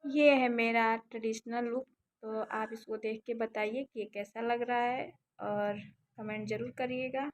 ये है मेरा ट्रेडिशनल लुक। तो आप इसको देख के बताइए कि ये कैसा लग रहा है और कमेंट ज़रूर करिएगा।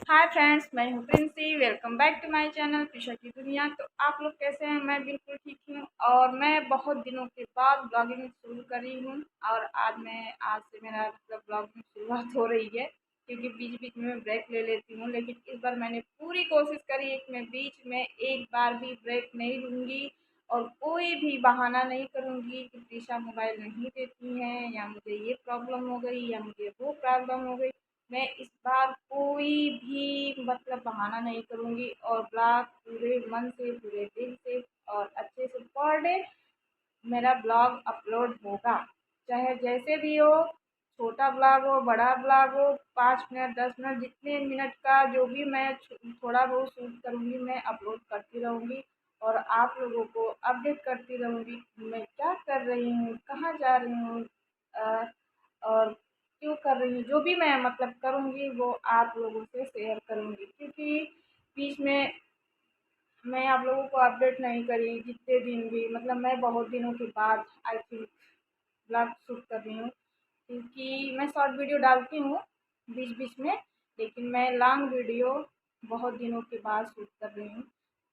हाय फ्रेंड्स, मैं हूँ Princy. Welcome back to my channel Prisha की दुनिया। तो आप लोग कैसे हैं? मैं बिल्कुल ठीक हूँ और मैं बहुत दिनों के बाद ब्लॉगिंग शुरू करी हूँ। और आज से मेरा मतलब ब्लॉगिंग शुरुआत हो रही है, क्योंकि बीच बीच में मैं ब्रेक ले लेती हूँ। लेकिन इस बार मैंने पूरी कोशिश करी है कि मैं बीच में एक बार भी ब्रेक नहीं लूँगी और कोई भी बहाना नहीं करूँगी कि प्रिशा मोबाइल नहीं देती हैं, या मुझे ये प्रॉब्लम हो गई, या मुझे वो प्रॉब्लम हो गई। मैं इस बार कोई भी मतलब बहाना नहीं करूँगी और ब्लॉग पूरे मन से, पूरे दिल से और अच्छे से पर डे मेरा ब्लॉग अपलोड होगा। चाहे जैसे भी हो, छोटा ब्लॉग हो, बड़ा ब्लॉग हो, 5 मिनट 10 मिनट जितने मिनट का जो भी मैं थोड़ा बहुत शूट करूँगी, मैं अपलोड करती रहूँगी और आप लोगों को अपडेट करती रहूँगी कि मैं क्या कर रही हूँ, कहाँ जा रही हूँ, और क्यों कर रही हूँ। जो भी मैं मतलब करूँगी वो आप लोगों से शेयर करूँगी, क्योंकि बीच में मैं आप लोगों को अपडेट नहीं करी जितने दिन भी, मतलब मैं बहुत दिनों के बाद आई थिंक ब्लॉग शूट कर रही हूँ। क्योंकि मैं शॉर्ट वीडियो डालती हूँ बीच बीच में, लेकिन मैं लॉन्ग वीडियो बहुत दिनों के बाद शूट कर रही हूँ।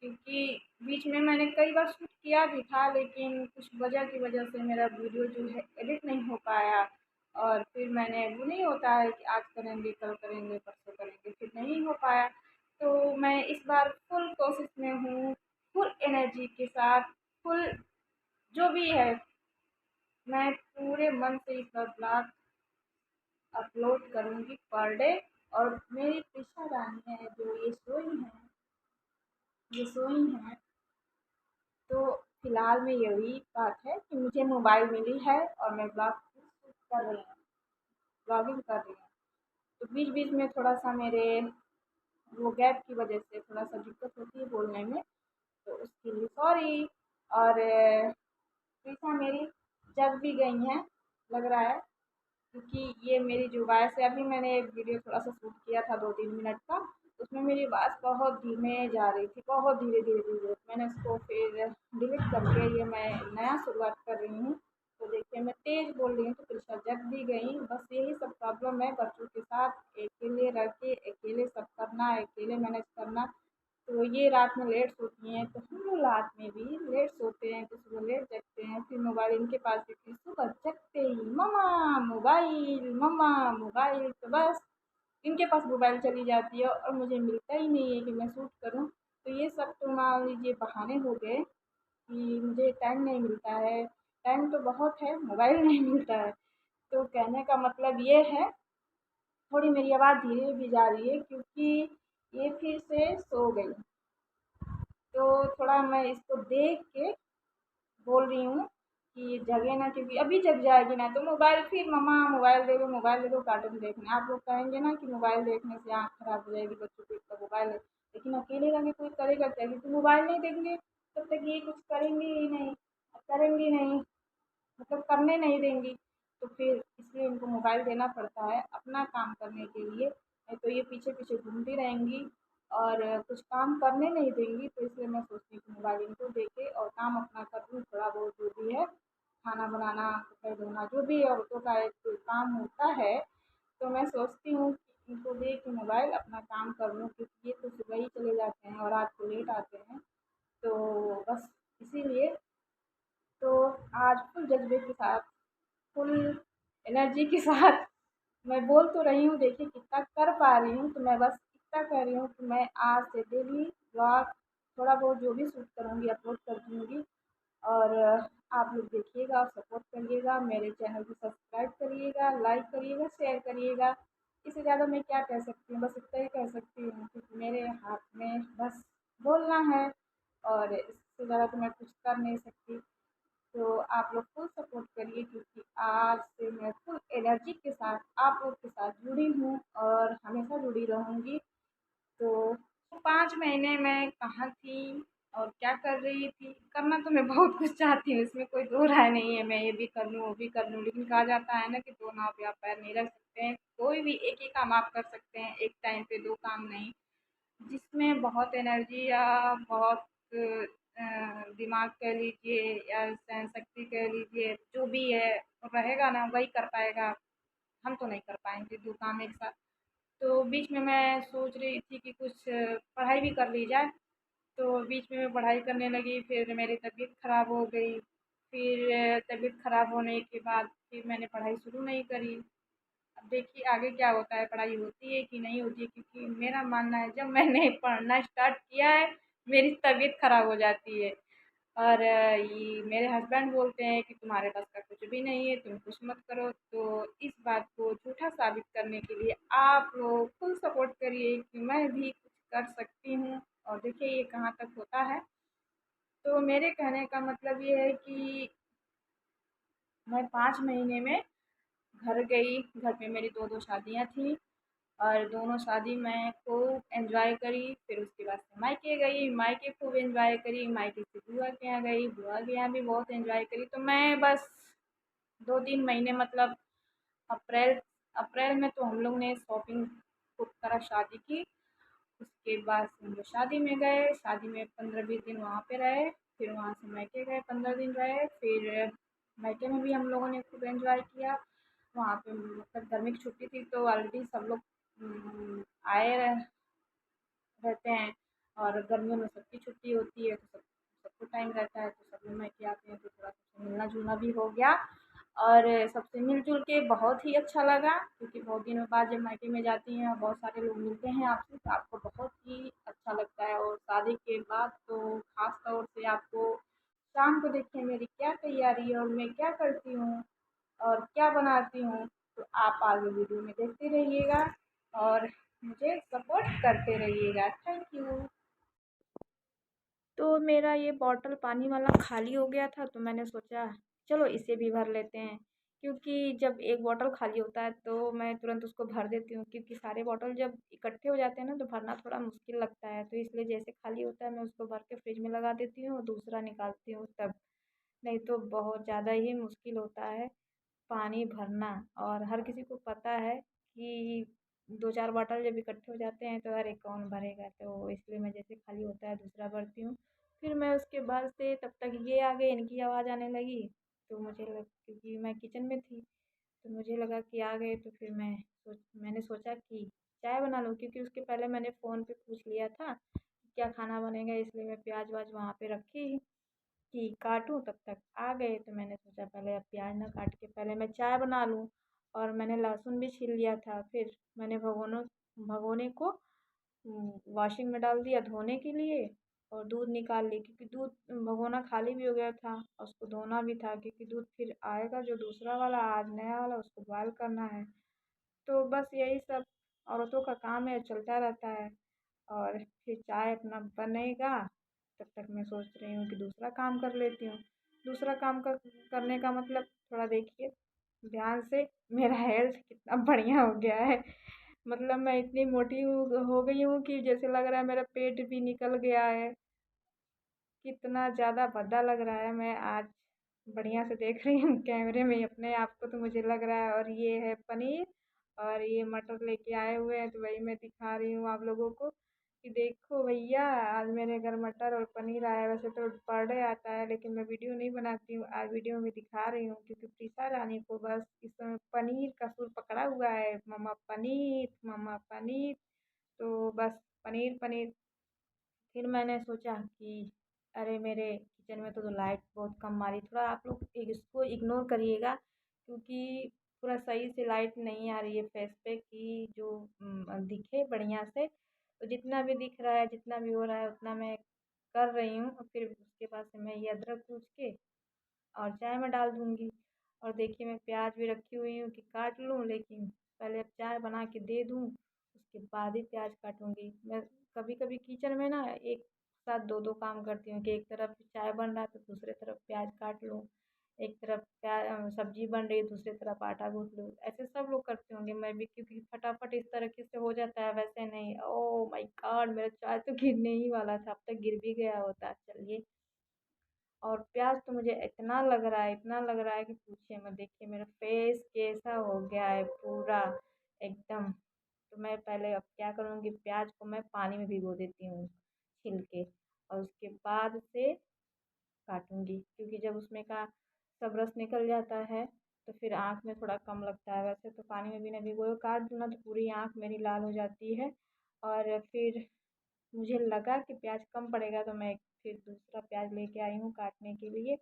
क्योंकि बीच में मैंने कई बार शूट किया भी था, लेकिन कुछ वजह की वजह से मेरा वीडियो जो है एडिट नहीं हो पाया। और फिर मैंने, वो नहीं होता है कि आज करेंगे, कल करेंगे, परसों करेंगे, फिर नहीं हो पाया। तो मैं इस बार फुल कोशिश में हूँ, फुल एनर्जी के साथ, फुल जो भी है, मैं पूरे मन से इस बार ब्लॉग अपलोड करूँगी पर डे। और मेरी प्रिशा रानी है जो ये सोई हैं। तो फिलहाल में यही बात है कि मुझे मोबाइल मिली है और मैं ब्लॉग कर रही हूँ, ब्लॉगिंग कर रही हूँ। तो बीच बीच में थोड़ा सा मेरे वो गैप की वजह से थोड़ा सा दिक्कत होती है बोलने में, तो उसके लिए सॉरी। और प्रीशा मेरी जग भी गई हैं लग रहा है, क्योंकि ये मेरी जो वॉइस है, अभी मैंने एक वीडियो थोड़ा सा शूट किया था 2-3 मिनट का, उसमें मेरी आवाज़ बहुत धीमे जा रही थी, बहुत धीरे धीरे धीरे। मैंने उसको फिर डिलीट करके ये मैं नया शुरुआत कर रही हूँ। तो देखिए मैं तेज़ बोल रही हूँ तो प्रीशा जग भी गई। बस यही सब प्रॉब्लम है बच्चों के साथ, अकेले रह के अकेले सब करना, अकेले मैनेज करना। तो ये रात में लेट सोती हैं, तो हम लोग रात में भी लेट सोते हैं, तो सुबह लेट जगते हैं। फिर मोबाइल इनके पास भी, सुबह जगते ही मम्मा मोबाइल, मम्मा मोबाइल, तो बस इनके पास मोबाइल चली जाती है और मुझे मिलता ही नहीं है कि मैं शूट करूँ। तो ये सब तो मान लीजिए बहाने हो गए कि मुझे टाइम नहीं मिलता है। टाइम तो बहुत है, मोबाइल नहीं मिलता है। तो कहने का मतलब ये है, थोड़ी मेरी आवाज़ धीरे भी जा रही है क्योंकि ये फिर से सो गई। तो थोड़ा मैं इसको देख के बोल रही हूँ कि ये जगे ना, क्योंकि अभी जग जाएगी ना तो मोबाइल, फिर मम्मा मोबाइल दे दो, कार्टून देखना। आप लोग कहेंगे ना कि मोबाइल देखने से आँख खराब हो जाएगी, बच्चों को इतना मोबाइल है। लेकिन अकेले रह के कोई करेगा क्या, क्योंकि मोबाइल नहीं देंगे तब तक ये कुछ करेंगे ही नहीं, करेंगी नहीं, मतलब करने नहीं देंगी। तो फिर इसलिए इनको मोबाइल देना पड़ता है अपना काम करने के लिए, नहीं तो ये पीछे पीछे घूमती रहेंगी और कुछ काम करने नहीं देंगी। तो इसलिए मैं सोचती हूँ कि मोबाइल इनको दे के और काम अपना कर लूँ, थोड़ा बहुत जो भी है, खाना बनाना, कपड़े धोना, जो भी औरतों का एक काम होता है। तो मैं सोचती हूँ कि इनको दे के मोबाइल अपना काम कर लूँ, क्योंकि ये तो सुबह ही चले जाते हैं और रात को लेट आते हैं। तो बस इसीलिए तो आज फुल जज्बे के साथ, फुल एनर्जी के साथ मैं बोल तो रही हूँ, देखिए कितना कर पा रही हूँ। तो मैं बस इतना कह रही हूँ कि मैं आज से डेली ब्लॉग थोड़ा बहुत जो भी शूट करूँगी अपलोड कर दूँगी। और आप लोग देखिएगा और सपोर्ट करिएगा, मेरे चैनल को सब्सक्राइब करिएगा, लाइक करिएगा, शेयर करिएगा। इससे ज़्यादा मैं क्या कह सकती हूँ, बस इतना ही कह सकती हूँ, क्योंकि मेरे हाथ में बस बोलना है और इससे ज़्यादा तो मैं कुछ कर नहीं सकती। तो आप लोग फुल सपोर्ट करिए, क्योंकि आज से मैं फुल एनर्जी के साथ आप लोग के साथ जुड़ी हूँ और हमेशा जुड़ी रहूँगी। तो 5 महीने मैं कहाँ थी और क्या कर रही थी, करना तो मैं बहुत कुछ चाहती हूँ, इसमें कोई दो राय नहीं है। मैं ये भी कर लूँ, वो भी कर लूँ, लेकिन कहा जाता है ना कि दो नाव पे आप पैर नहीं रख सकते हैं। कोई भी एक ही काम आप कर सकते हैं, एक टाइम पे दो काम नहीं। जिसमें बहुत एनर्जी या बहुत दिमाग कह लीजिए या सहन शक्ति कह लीजिए, जो भी है रहेगा ना वही कर पाएगा। हम तो नहीं कर पाएंगे 2 काम एक साथ। तो बीच में मैं सोच रही थी कि कुछ पढ़ाई भी कर ली जाए। तो बीच में मैं पढ़ाई करने लगी, फिर मेरी तबीयत खराब हो गई। फिर तबीयत खराब होने के बाद फिर मैंने पढ़ाई शुरू नहीं करी। अब देखिए आगे क्या होता है, पढ़ाई होती है कि नहीं होती है, क्योंकि मेरा मानना है जब मैंने पढ़ना स्टार्ट किया है मेरी तबीयत खराब हो जाती है। और ये मेरे हस्बैंड बोलते हैं कि तुम्हारे पास का कुछ भी नहीं है, तुम कुछ मत करो। तो इस बात को झूठा साबित करने के लिए आप लोग फुल सपोर्ट करिए कि मैं भी कुछ कर सकती हूँ। और देखिए ये कहाँ तक होता है। तो मेरे कहने का मतलब ये है कि मैं 5 महीने में घर गई। घर पे मेरी 2 शादियाँ थी और दोनों शादी मैं खूब एंजॉय करी। फिर उसके बाद से मायके गई, मायके खूब एंजॉय करी। मायके से बुआ के यहाँ गई, बुआ के यहाँ भी बहुत एंजॉय करी। तो मैं बस 2-3 महीने मतलब अप्रैल अप्रैल में तो हम लोग ने शॉपिंग खूब करा, शादी की। उसके बाद से हम लोग शादी में गए, शादी में 15-20 दिन वहाँ पे रहे। फिर वहाँ से मायके गए, 15 दिन रहे। फिर मायके में भी हम लोगों ने खूब एंजॉय किया। वहाँ पे मतलब गर्मी की छुट्टी थी तो ऑलरेडी सब लोग आए रहते हैं। और गर्मियों में सबकी छुट्टी होती है तो सबको टाइम रहता है, तो सब लोग मायके आते हैं तो थोड़ा सा मिलना जुलना भी हो गया। और सबसे मिलजुल के बहुत ही अच्छा लगा, क्योंकि बहुत दिनों बाद जब मायके में जाती हैं और बहुत सारे लोग मिलते हैं आपसे तो आपको बहुत ही अच्छा लगता है। और शादी के बाद तो खास तौर से आपको शाम को देखिए मेरी क्या तैयारी है और मैं क्या करती हूँ और क्या बनाती हूँ। तो आप आगे वीडियो में देखते रहिएगा और मुझे सपोर्ट करते रहिएगा। Thank you. तो मेरा ये बॉटल पानी वाला खाली हो गया था तो मैंने सोचा चलो इसे भी भर लेते हैं। क्योंकि जब एक बॉटल खाली होता है तो मैं तुरंत उसको भर देती हूँ, क्योंकि सारे बॉटल जब इकट्ठे हो जाते हैं ना तो भरना थोड़ा मुश्किल लगता है। तो इसलिए जैसे खाली होता है मैं उसको भर के फ्रिज में लगा देती हूँ और दूसरा निकालती हूँ तब। नहीं तो बहुत ज़्यादा ही मुश्किल होता है पानी भरना। और हर किसी को पता है कि 2-4 बॉटल जब इकट्ठे हो जाते हैं तो अरे कौन भरेगा, तो इसलिए मैं जैसे खाली होता है दूसरा भरती हूँ। फिर मैं उसके बाद से तब तक ये आ गए, इनकी आवाज़ आने लगी। तो मुझे लग क्योंकि मैं किचन में थी तो मुझे लगा कि आ गए, तो फिर मैंने सोचा कि चाय बना लूँ, क्योंकि उसके पहले मैंने फ़ोन पे पूछ लिया था कि क्या खाना बनेगा। इसलिए मैं प्याज वाज वहाँ पे रखी कि काटूँ, तब तक आ गए। तो मैंने सोचा पहले अब प्याज ना काट के पहले मैं चाय बना लूँ। और मैंने लहसुन भी छील लिया था। फिर मैंने भगोने को वॉशिंग में डाल दिया धोने के लिए और दूध निकाल ली, क्योंकि दूध भगोना खाली भी हो गया था और उसको धोना भी था, क्योंकि दूध फिर आएगा जो दूसरा वाला आज नया वाला उसको बॉयल करना है। तो बस यही सब औरतों का काम है, चलता रहता है। और फिर चाय अपना बनेगा तब तक मैं सोच रही हूँ कि दूसरा काम कर लेती हूँ। दूसरा काम करने का मतलब थोड़ा देखिए ध्यान से, मेरा हेल्थ कितना बढ़िया हो गया है। मतलब मैं इतनी मोटी हो गई हूँ कि जैसे लग रहा है मेरा पेट भी निकल गया है। कितना ज़्यादा भद्दा लग रहा है। मैं आज बढ़िया से देख रही हूँ कैमरे में अपने आप को तो मुझे लग रहा है। और ये है पनीर और ये मटर लेके आए हुए हैं तो वही मैं दिखा रही हूँ आप लोगों को कि देखो भैया आज मेरे घर मटर और पनीर आया है। वैसे तो पर डे आता है लेकिन मैं वीडियो नहीं बनाती हूँ, आज वीडियो में दिखा रही हूँ क्योंकि प्रीसा रानी को बस इस समय पनीर का सुर पकड़ा हुआ है, मम्मा पनीर मम्मा पनीर। तो बस पनीर पनीर। फिर मैंने सोचा कि अरे मेरे किचन में तो लाइट बहुत कम मारी, थोड़ा आप लोग इसको इग्नोर करिएगा क्योंकि पूरा सही से लाइट नहीं आ रही है फेस पे कि जो दिखे बढ़िया से। तो जितना भी दिख रहा है जितना भी हो रहा है उतना मैं कर रही हूँ। और फिर उसके बाद से मैं ये अदरक कूच के और चाय में डाल दूँगी। और देखिए मैं प्याज भी रखी हुई हूँ कि काट लूँ, लेकिन पहले अब चाय बना के दे दूँ उसके बाद ही प्याज काटूँगी। मैं कभी-कभी किचन में ना एक साथ 2-2 काम करती हूँ कि एक तरफ चाय बन रहा है तो दूसरी तरफ प्याज काट लूँ, एक तरफ सब्ज़ी बन रही है दूसरी तरफ आटा गूँथ लूँ। ऐसे सब लोग करते होंगे, मैं भी क्योंकि फटाफट इस तरीके से हो जाता है, वैसे नहीं। Oh my God! मेरा चाय तो गिरने ही वाला था, अब तक गिर भी गया होता। चलिए। और प्याज तो मुझे इतना लग रहा है इतना लग रहा है कि पूछिए मत। देखिए मेरा फेस कैसा हो गया है पूरा एकदम। तो मैं पहले अब क्या करूँगी, प्याज को मैं पानी में भिगो देती हूँ छील के। और उसके बाद से काटूँगी, क्योंकि जब उसमें का सब रस निकल जाता है तो फिर आँख में थोड़ा कम लगता है। वैसे तो पानी में बिना भिगोए काट दूँ ना तो पूरी आँख मेरी लाल हो जाती है। और फिर मुझे लगा कि प्याज कम पड़ेगा तो मैं फिर दूसरा प्याज लेके आई हूँ काटने के लिए।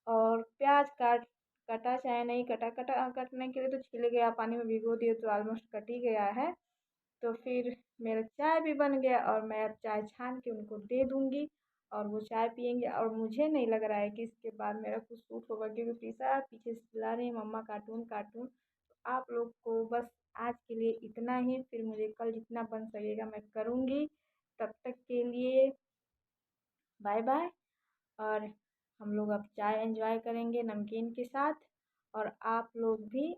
और प्याज कटा चाहे नहीं कटा, कटने के लिए तो छिल गया, पानी में भिगो दिए तो ऑलमोस्ट कट ही गया है। तो फिर मेरा चाय भी बन गया और मैं अब चाय छान के उनको दे दूँगी और वो चाय पिएंगे। और मुझे नहीं लग रहा है कि इसके बाद मेरा कुछ सूट होगा, क्योंकि प्रीसा पीछे से चिल्ला रही है मम्मा कार्टून कार्टून। तो आप लोग को बस आज के लिए इतना ही, फिर मुझे कल जितना बन सकेगा मैं करूँगी। तब तक के लिए बाय बाय। और हम लोग अब चाय एंजॉय करेंगे नमकीन के साथ, और आप लोग भी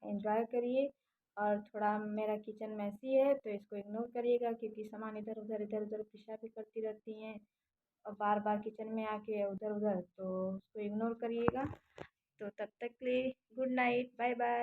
एंजॉय करिए। और थोड़ा मेरा किचन मैसी है तो इसको इग्नोर करिएगा, क्योंकि सामान इधर उधर पीछा भी करती रहती हैं और बार बार किचन में आके उधर उधर, तो उसको इग्नोर करिएगा। तो तब तक के लिए गुड नाइट, बाय बाय।